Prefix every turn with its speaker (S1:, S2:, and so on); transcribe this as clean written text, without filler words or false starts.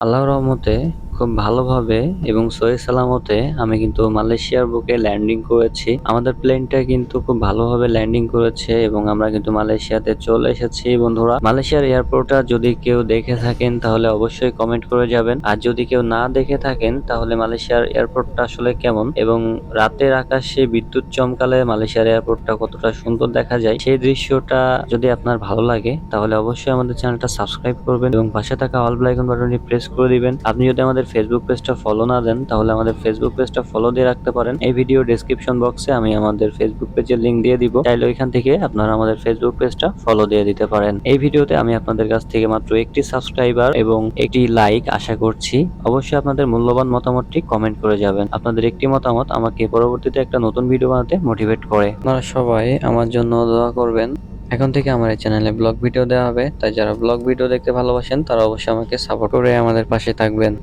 S1: আল্লাহর রহমতে খুব ভালোভাবে এবং সহি সালামতে আমি কিন্তু মালয়েশিয়ার বুকে ল্যান্ডিং করেছি। আমাদের প্লেনটা কিন্তু খুব ভালোভাবে ল্যান্ডিং করেছে এবং আমরা কিন্তু মালয়েশিয়াতে চলে এসেছি বন্ধুরা। মালয়েশিয়ার এয়ারপোর্টটা যদি কেউ দেখে থাকেন তাহলে অবশ্যই কমেন্ট করে যাবেন। আর যদি কেউ না দেখে থাকেন তাহলে মালয়েশিয়ার এয়ারপোর্টটা আসলে কেমন এবং রাতের আকাশে বিদ্যুৎ চমকালে মালয়েশিয়ার এয়ারপোর্টটা কতটা সুন্দর দেখা যায় সেই দৃশ্যটা যদি আপনার ভালো লাগে তাহলে অবশ্যই আমাদের চ্যানেলটা সাবস্ক্রাইব করবেন এবং পাশে থাকা অল বেল আইকন বাটনটি প্রেস করে দিবেন। আপনি যদি আমাদের ফেসবুক পেজটা ফলো না দেন তাহলে আমাদের ফেসবুক পেজটা ফলো দিয়ে রাখতে পারেন। এই ভিডিও ডেসক্রিপশন বক্সে আমি আমাদের ফেসবুক পেজের লিংক দিয়ে দিব, চাইলে ওইখান থেকে আপনারা আমাদের ফেসবুক পেজটা ফলো দিয়ে দিতে পারেন। এই ভিডিওতে আমি আপনাদের কাছ থেকে মাত্র একটি সাবস্ক্রাইবার এবং একটি লাইক আশা করছি। অবশ্যই আপনাদের মূল্যবান মতামতটি কমেন্ট করে যাবেন। আপনাদের একটি মতামত আমাকে পরবর্তীতে একটা নতুন ভিডিও বানাতে মোটিভেট করে। আপনারা সবাই আমার জন্য দোয়া করবেন। এখন থেকে আমার এই চ্যানেলে ব্লগ ভিডিও দেওয়া হবে, তাই যারা ব্লগ ভিডিও দেখতে ভালোবাসেন তারা অবশ্যই আমাকে সাপোর্ট করে আমাদের পাশে থাকবেন।